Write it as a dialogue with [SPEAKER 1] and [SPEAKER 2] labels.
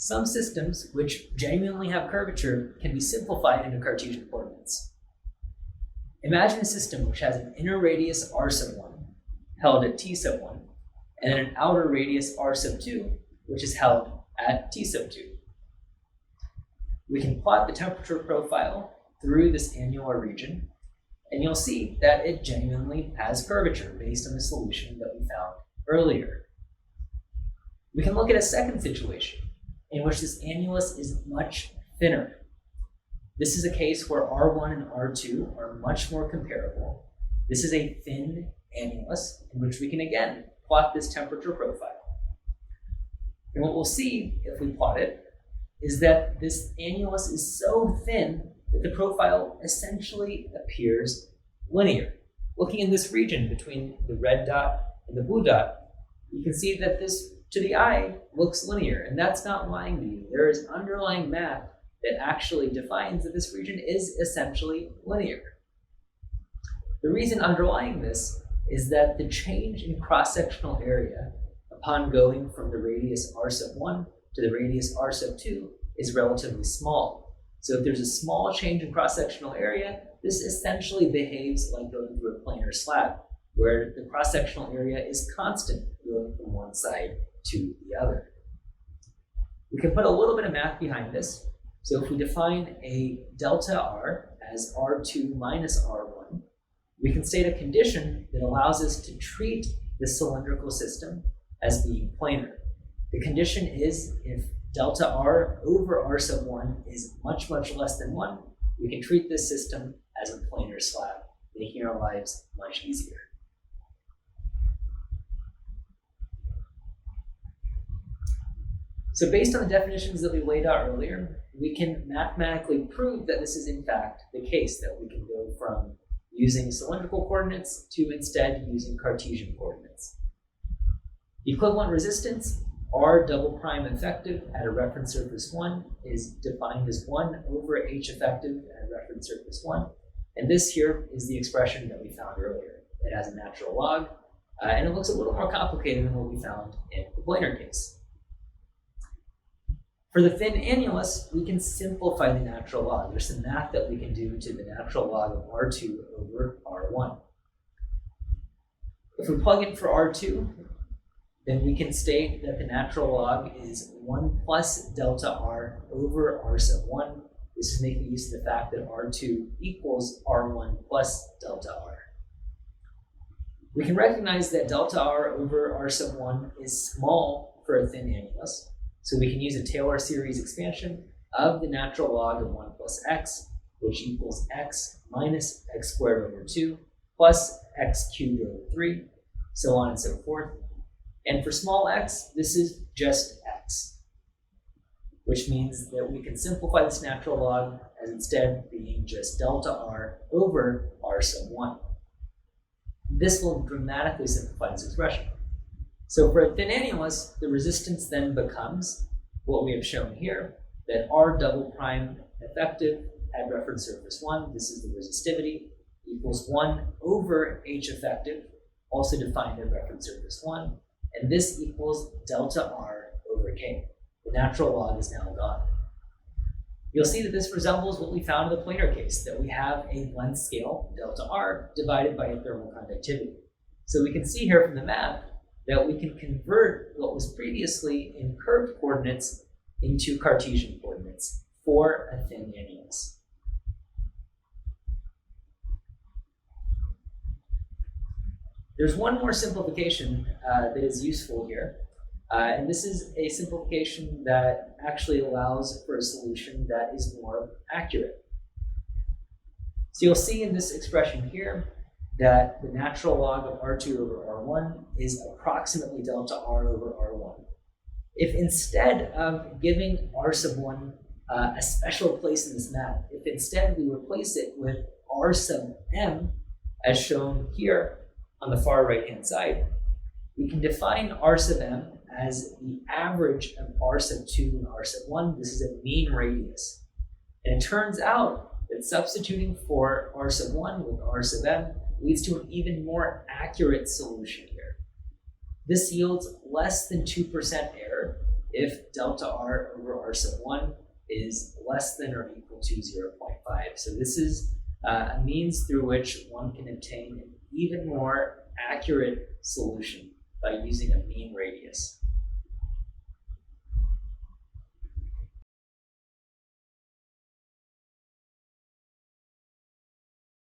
[SPEAKER 1] Some systems which genuinely have curvature can be simplified into Cartesian coordinates. Imagine a system which has an inner radius r sub 1 held at t sub 1, and an outer radius r sub 2 which is held at t sub 2. We can plot the temperature profile through this annular region, and you'll see that it genuinely has curvature based on the solution that we found earlier. We can look at a second situation in which this annulus is much thinner. This is a case where R1 and R2 are much more comparable. This is a thin annulus in which we can again plot this temperature profile. And what we'll see if we plot it is that this annulus is so thin that the profile essentially appears linear. Looking in this region between the red dot and the blue dot, you can see that this, to the eye, looks linear, and that's not lying to you. There is underlying math that actually defines that this region is essentially linear. The reason underlying this is that the change in cross-sectional area upon going from the radius r sub 1 to the radius r sub 2 is relatively small. So if there's a small change in cross-sectional area, this essentially behaves like going through a planar slab, where the cross-sectional area is constant going from one side to the other. We can put a little bit of math behind this. So if we define a delta r as r2 minus r1, we can state a condition that allows us to treat the cylindrical system as being planar. The condition is if delta r over r sub 1 is much, much less than 1, we can treat this system as a planar slab, making our lives much easier. So based on the definitions that we laid out earlier, we can mathematically prove that this is in fact the case, that we can go from using cylindrical coordinates to instead using Cartesian coordinates. The equivalent resistance, R double prime effective at a reference surface 1, is defined as 1 over H effective at a reference surface 1. And this here is the expression that we found earlier. It has a natural log, and it looks a little more complicated than what we found in the planar case. For the thin annulus, we can simplify the natural log. There's some math that we can do to the natural log of R2 over R1. If we plug in for R2, then we can state that the natural log is 1 plus delta R over R sub 1. This is making use of the fact that R2 equals R1 plus delta R. We can recognize that delta R over R sub 1 is small for a thin annulus. So we can use a Taylor series expansion of the natural log of 1 plus x, which equals x minus x squared over 2 plus x cubed over 3, so on and so forth. And for small x, this is just x, which means that we can simplify this natural log as instead being just delta r over r sub 1. This will dramatically simplify this expression. So for a thin annulus, the resistance then becomes what we have shown here, that R double prime effective at reference surface 1, this is the resistivity, equals 1 over H effective, also defined at reference surface 1, and this equals delta R over K. The natural log is now gone. You'll see that this resembles what we found in the planar case, that we have a length scale, delta R, divided by a thermal conductivity. So we can see here from the math that we can convert what was previously in curved coordinates into Cartesian coordinates for a thin annulus. There's one more simplification that is useful here, and this is a simplification that actually allows for a solution that is more accurate. So you'll see in this expression here that the natural log of R2 over R1 is approximately delta R over R1. If instead of giving R sub 1 a special place in this map, if instead we replace it with R sub m, as shown here on the far right-hand side, we can define R sub m as the average of R sub 2 and R sub 1. This is a mean radius. And it turns out that substituting for R sub 1 with R sub m leads to an even more accurate solution here. This yields less than 2% error, if delta r over r sub 1 is less than or equal to 0.5. So this is a means through which one can obtain an even more accurate solution by using a mean radius.